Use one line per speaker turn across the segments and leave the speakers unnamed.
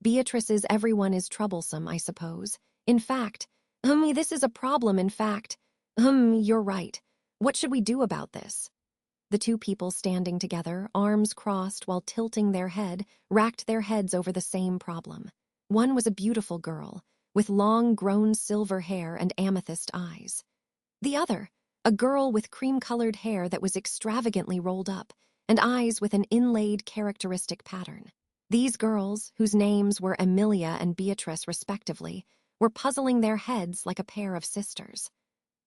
Beatrice's everyone is troublesome, I suppose. In fact, this is a problem, in fact. You're right. What should we do about this? The two people standing together, arms crossed while tilting their head, racked their heads over the same problem. One was a beautiful girl, with long, grown silver hair and amethyst eyes. The other, a girl with cream-colored hair that was extravagantly rolled up, and eyes with an inlaid characteristic pattern. These girls, whose names were Emilia and Beatrice respectively, were puzzling their heads like a pair of sisters.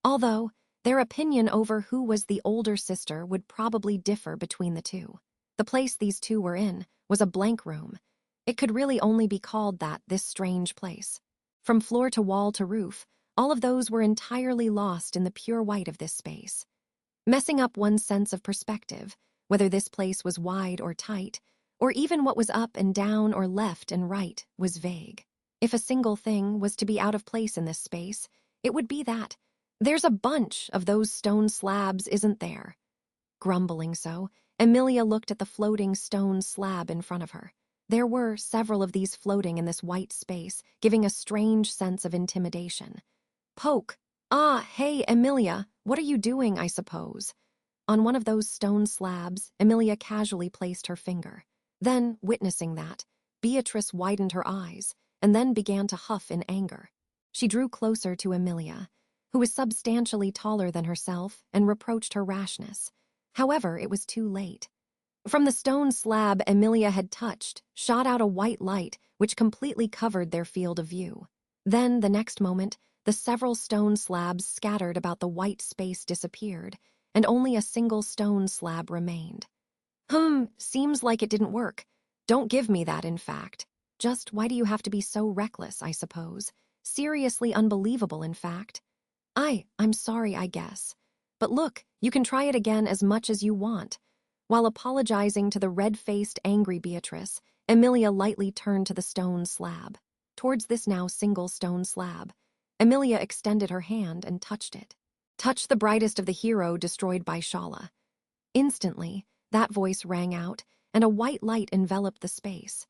Although, their opinion over who was the older sister would probably differ between the two. The place these two were in was a blank room. It could really only be called that, this strange place. From floor to wall to roof, all of those were entirely lost in the pure white of this space. Messing up one's sense of perspective, whether this place was wide or tight, or even what was up and down or left and right, was vague. If a single thing was to be out of place in this space, it would be that. There's a bunch of those stone slabs, isn't there? Grumbling so, Emilia looked at the floating stone slab in front of her. There were several of these floating in this white space, giving a strange sense of intimidation. Poke! Ah, hey, Emilia, what are you doing, I suppose? On one of those stone slabs, Emilia casually placed her finger. Then, witnessing that, Beatrice widened her eyes, and then began to huff in anger. She drew closer to Emilia, who was substantially taller than herself, and reproached her rashness. However, it was too late. From the stone slab Emilia had touched, shot out a white light which completely covered their field of view. Then, the next moment, the several stone slabs scattered about the white space disappeared, and only a single stone slab remained. Seems like it didn't work. Don't give me that, in fact. Just why do you have to be so reckless, I suppose? Seriously unbelievable, in fact. I'm sorry, I guess. But look, you can try it again as much as you want. While apologizing to the red-faced, angry Beatrice, Emilia lightly turned to the stone slab. Towards this now single stone slab, Emilia extended her hand and touched it. Touch the brightest of the hero destroyed by Shala. Instantly, that voice rang out, and a white light enveloped the space.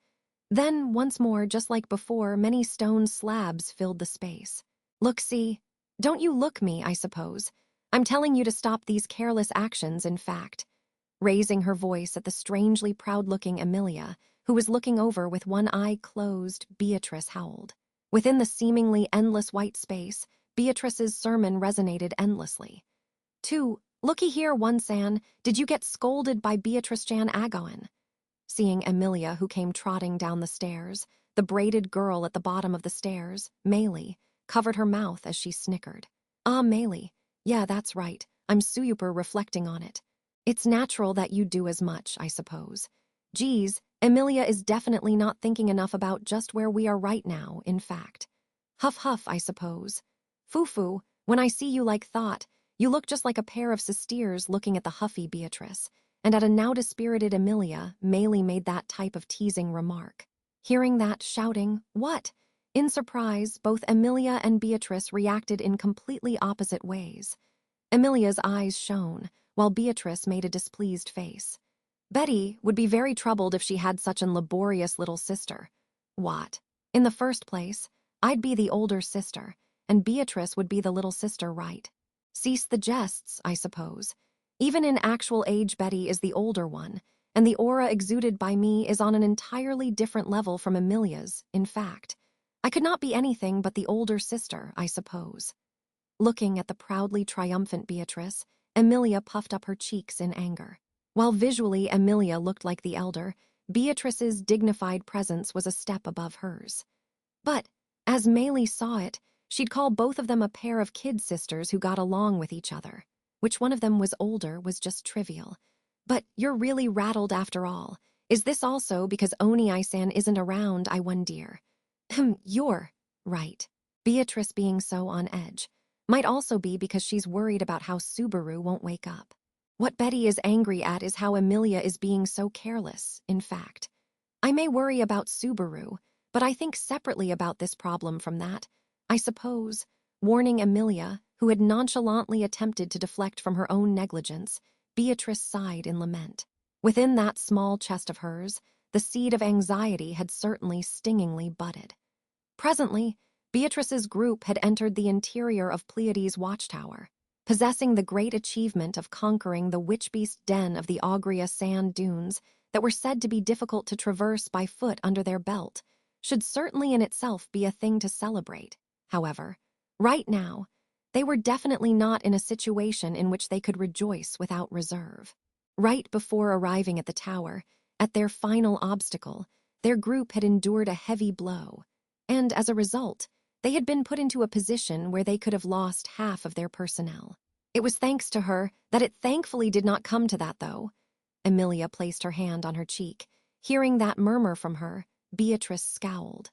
Then, once more, just like before, many stone slabs filled the space. Look, see. Don't you look me, I suppose. I'm telling you to stop these careless actions, in fact. Raising her voice at the strangely proud-looking Emilia, who was looking over with one eye closed, Beatrice howled. Within the seemingly endless white space, Beatrice's sermon resonated endlessly. Looky here, One-san, did you get scolded by Beatrice-chan Agoin? Seeing Emilia, who came trotting down the stairs, the braided girl at the bottom of the stairs, Meili, covered her mouth as she snickered. Ah, Meili, yeah, that's right, I'm super reflecting on it. It's natural that you do as much, I suppose. Geez, Emilia is definitely not thinking enough about just where we are right now, in fact. Huff huff, I suppose. Foo-foo, when I see you like thought, you look just like a pair of sisters looking at the huffy Beatrice, and at a now-dispirited Emilia, Meili made that type of teasing remark. Hearing that, shouting, "What?" In surprise, both Emilia and Beatrice reacted in completely opposite ways. Emilia's eyes shone, while Beatrice made a displeased face. Betty would be very troubled if she had such a laborious little sister. What? In the first place, I'd be the older sister, and Beatrice would be the little sister, right? Cease the jests, I suppose. Even in actual age, Betty is the older one, and the aura exuded by me is on an entirely different level from Emilia's, in fact. I could not be anything but the older sister, I suppose. Looking at the proudly triumphant Beatrice, Emilia puffed up her cheeks in anger. While visually Emilia looked like the elder, Beatrice's dignified presence was a step above hers. But, as Meili saw it, she'd call both of them a pair of kid sisters who got along with each other. Which one of them was older was just trivial. But you're really rattled after all. Is this also because Oni-san isn't around, I wonder? You're right. Beatrice being so on edge. Might also be because she's worried about how Subaru won't wake up. What Betty is angry at is how Emilia is being so careless, in fact. I may worry about Subaru, but I think separately about this problem from that. I suppose, warning Emilia, who had nonchalantly attempted to deflect from her own negligence, Beatrice sighed in lament. Within that small chest of hers, the seed of anxiety had certainly stingingly budded. Presently, Beatrice's group had entered the interior of Pleiades' watchtower, possessing the great achievement of conquering the witch-beast den of the Augria sand dunes that were said to be difficult to traverse by foot under their belt, should certainly in itself be a thing to celebrate. However, right now, they were definitely not in a situation in which they could rejoice without reserve. Right before arriving at the tower, at their final obstacle, their group had endured a heavy blow, and as a result, they had been put into a position where they could have lost half of their personnel. It was thanks to her that it thankfully did not come to that, though. Emilia placed her hand on her cheek. Hearing that murmur from her, Beatrice scowled.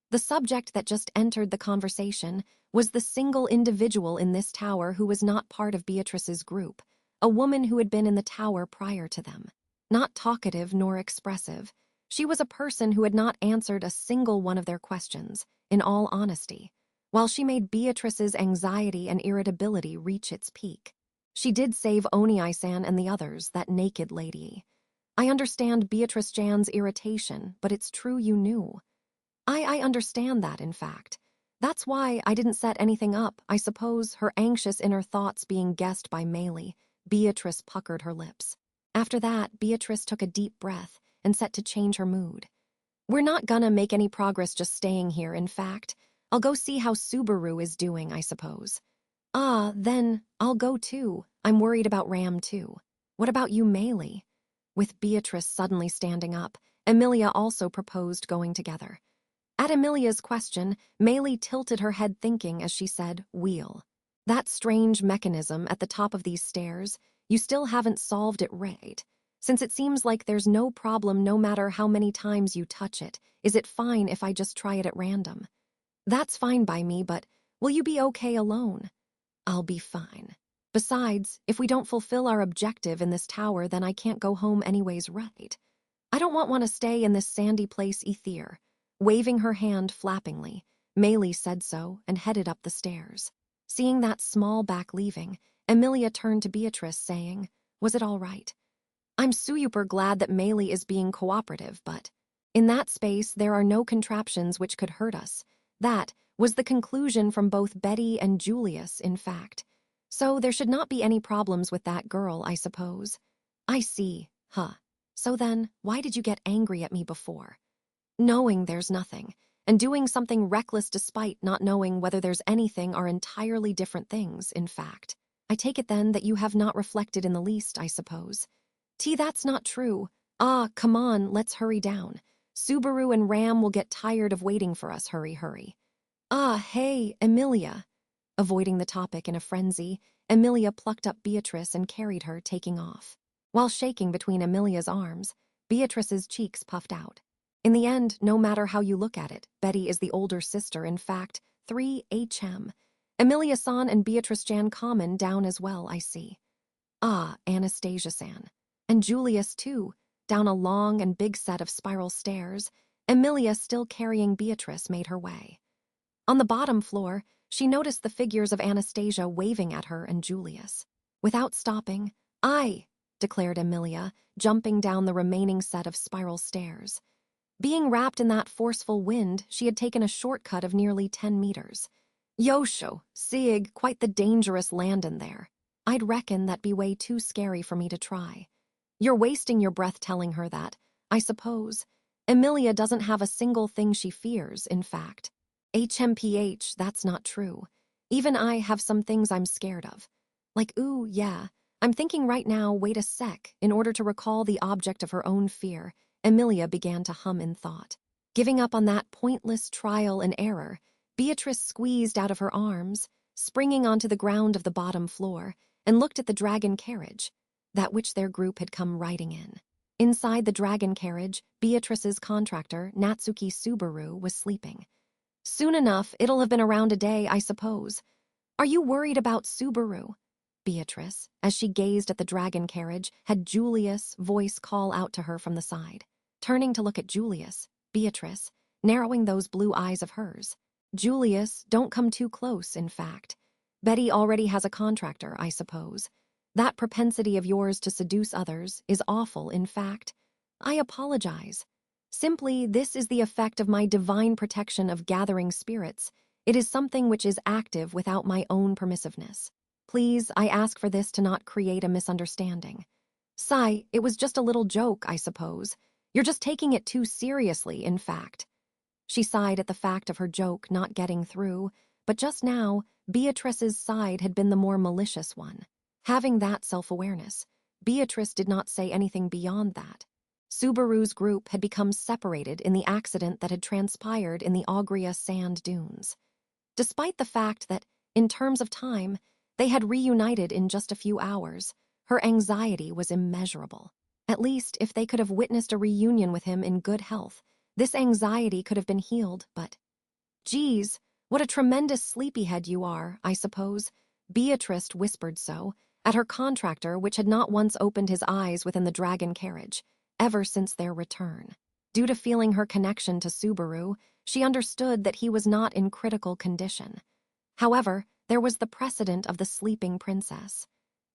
The subject that just entered the conversation was the single individual in this tower who was not part of Beatrice's group, a woman who had been in the tower prior to them. Not talkative nor expressive, she was a person who had not answered a single one of their questions, in all honesty, while she made Beatrice's anxiety and irritability reach its peak. She did save Oni-san and the others, that naked lady. I understand Beatrice Jan's irritation, but it's true you knew. I understand that, in fact. That's why I didn't set anything up, I suppose, her anxious inner thoughts being guessed by Meili. Beatrice puckered her lips. After that, Beatrice took a deep breath and set to change her mood. We're not gonna make any progress just staying here, in fact. I'll go see how Subaru is doing, I suppose. Then I'll go too. I'm worried about Ram too. What about you, Meili? With Beatrice suddenly standing up, Emilia also proposed going together. At Emilia's question, Meili tilted her head thinking as she said, "Wheel. That strange mechanism at the top of these stairs, you still haven't solved it right. Since it seems like there's no problem no matter how many times you touch it, is it fine if I just try it at random?" "That's fine by me, but will you be okay alone?" "I'll be fine. Besides, if we don't fulfill our objective in this tower, then I can't go home anyways, right? I don't want to stay in this sandy place either." Waving her hand flappingly, Meili said so and headed up the stairs. Seeing that small back leaving, Emilia turned to Beatrice, saying, "Was it all right?" "I'm super glad that Meili is being cooperative, but in that space there are no contraptions which could hurt us." That was the conclusion from both Betty and Julius, in fact. So there should not be any problems with that girl, I suppose. "I see, huh. So then, why did you get angry at me before?" "Knowing there's nothing, and doing something reckless despite not knowing whether there's anything are entirely different things, in fact. I take it then that you have not reflected in the least, I suppose." That's not true. Come on, let's hurry down. Subaru and Ram will get tired of waiting for us, hurry. Hey, Emilia." Avoiding the topic in a frenzy, Emilia plucked up Beatrice and carried her, taking off. While shaking between Emilia's arms, Beatrice's cheeks puffed out. In the end, no matter how you look at it, Betty is the older sister, in fact, 3HM. Emilia-san and Beatrice-jan common down as well, I see. Anastasia-san. And Julius, too, down a long and big set of spiral stairs. Emilia, still carrying Beatrice, made her way. On the bottom floor, she noticed the figures of Anastasia waving at her and Julius. Without stopping, "I," declared Emilia, jumping down the remaining set of spiral stairs. Being wrapped in that forceful wind, she had taken a shortcut of nearly 10 meters. "Yosho, Sieg, quite the dangerous land in there. I'd reckon that'd be way too scary for me to try." "You're wasting your breath telling her that, I suppose. Emilia doesn't have a single thing she fears, in fact. HMPH, that's not true. Even I have some things I'm scared of. Like, ooh, yeah. I'm thinking right now, wait a sec, in order to recall the object of her own fear." Emilia began to hum in thought. Giving up on that pointless trial and error, Beatrice squeezed out of her arms, springing onto the ground of the bottom floor, and looked at the dragon carriage, that which their group had come riding in. Inside the dragon carriage, Beatrice's contractor, Natsuki Subaru, was sleeping. "Soon enough, it'll have been around a day, I suppose. Are you worried about Subaru?" Beatrice, as she gazed at the dragon carriage, had Julius' voice call out to her from the side. Turning to look at Julius, Beatrice, narrowing those blue eyes of hers. "Julius, don't come too close, in fact. Betty already has a contractor, I suppose. That propensity of yours to seduce others is awful, in fact. I apologize." Simply, this is the effect of my divine protection of gathering spirits. It is something which is active without my own permissiveness. Please, I ask for this to not create a misunderstanding. Sai, it was just a little joke, I suppose. You're just taking it too seriously, in fact. She sighed at the fact of her joke not getting through, but just now, Beatrice's side had been the more malicious one. Having that self-awareness, Beatrice did not say anything beyond that. Subaru's group had become separated in the accident that had transpired in the Augria sand dunes. Despite the fact that, in terms of time, they had reunited in just a few hours, her anxiety was immeasurable. At least, if they could have witnessed a reunion with him in good health, this anxiety could have been healed, but... Geez, what a tremendous sleepyhead you are, I suppose. Beatrice whispered so, at her contractor, which had not once opened his eyes within the dragon carriage, ever since their return. Due to feeling her connection to Subaru, she understood that he was not in critical condition. However, there was the precedent of the sleeping princess.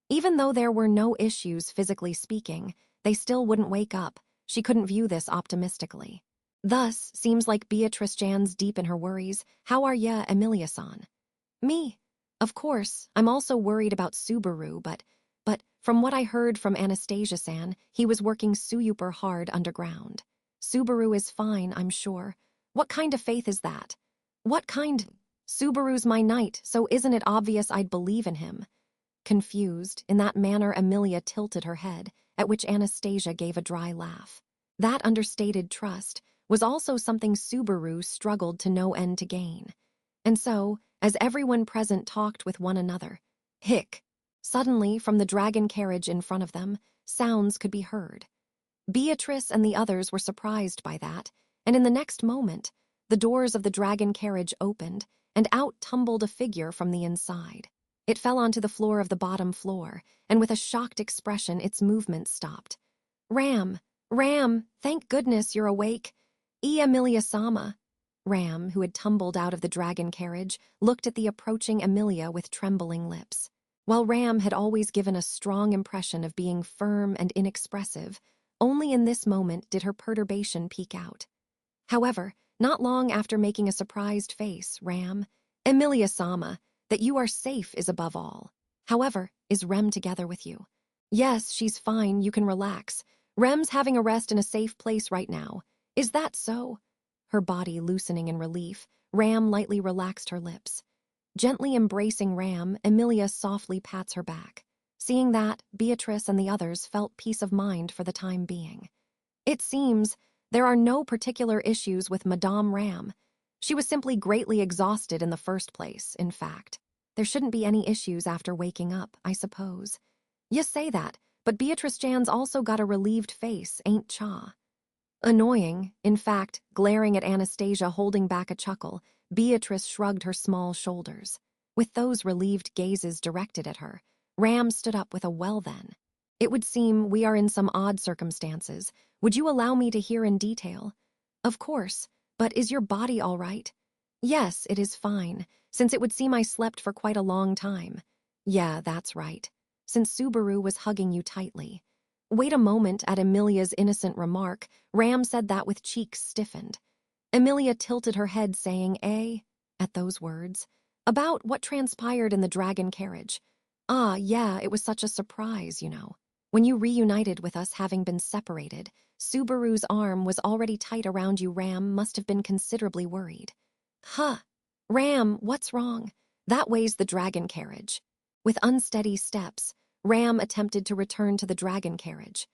Even though there were no issues physically speaking, they still wouldn't wake up. She couldn't view this optimistically. Thus, seems like Beatrice Jan's deep in her worries. How are ya, Emilia-san? Me? Of course, I'm also worried about Subaru, but from what I heard from Anastasia-san, he was working super hard underground. Subaru is fine, I'm sure. What kind of faith is that? What kind? Subaru's my knight, so isn't it obvious I'd believe in him? Confused, in that manner Emilia tilted her head, at which Anastasia gave a dry laugh. That understated trust was also something Subaru struggled to no end to gain. And so, as everyone present talked with one another, hic! Suddenly, from the dragon carriage in front of them, sounds could be heard. Beatrice and the others were surprised by that, and in the next moment, the doors of the dragon carriage opened, and out tumbled a figure from the inside. It fell onto the floor of the bottom floor, and with a shocked expression, its movement stopped. Ram, thank goodness you're awake. Emilia-sama. Ram, who had tumbled out of the dragon carriage, looked at the approaching Emilia with trembling lips. While Ram had always given a strong impression of being firm and inexpressive, only in this moment did her perturbation peek out. However, not long after making a surprised face, Ram, Emilia-sama, that you are safe is above all. However, is Rem together with you? Yes, she's fine, you can relax. Rem's having a rest in a safe place right now. Is that so? Her body loosening in relief, Ram lightly relaxed her lips. Gently embracing Ram, Emilia softly pats her back. Seeing that, Beatrice and the others felt peace of mind for the time being. It seems there are no particular issues with Madame Ram. She was simply greatly exhausted in the first place, in fact. There shouldn't be any issues after waking up, I suppose. You say that, but Beatrice Jan's also got a relieved face, ain't cha? Annoying, in fact, glaring at Anastasia holding back a chuckle, Beatrice shrugged her small shoulders. With those relieved gazes directed at her, Ram stood up with a well then. It would seem we are in some odd circumstances. Would you allow me to hear in detail? Of course, but is your body all right? Yes, it is fine, since it would seem I slept for quite a long time. Yeah, that's right. Since Subaru was hugging you tightly. Wait a moment at Emilia's innocent remark, Ram said that with cheeks stiffened. Emilia tilted her head saying, at those words. About what transpired in the dragon carriage. Ah, yeah, it was such a surprise, you know. When you reunited with us having been separated, Subaru's arm was already tight around you. Ram must have been considerably worried. Huh. Ram, what's wrong? That way's the dragon carriage. With unsteady steps, Ram attempted to return to the dragon carriage.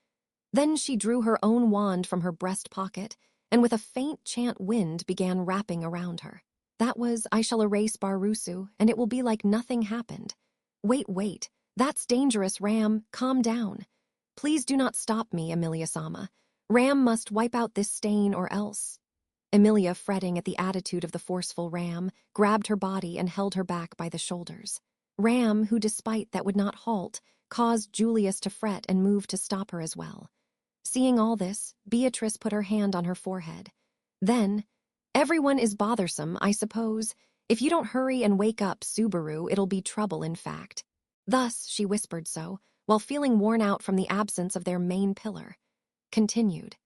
Then she drew her own wand from her breast pocket, and with a faint chant wind began wrapping around her. That was, I shall erase Barusu, and it will be like nothing happened. Wait, that's dangerous, Ram, calm down. Please do not stop me, Emilia-sama. Ram must wipe out this stain or else. Emilia, fretting at the attitude of the forceful Ram, grabbed her body and held her back by the shoulders. Ram, who despite that would not halt, caused Julius to fret and move to stop her as well. Seeing all this, Beatrice put her hand on her forehead. Then, everyone is bothersome, I suppose. If you don't hurry and wake up Subaru, it'll be trouble, in fact. Thus, she whispered so, while feeling worn out from the absence of their main pillar. Continued.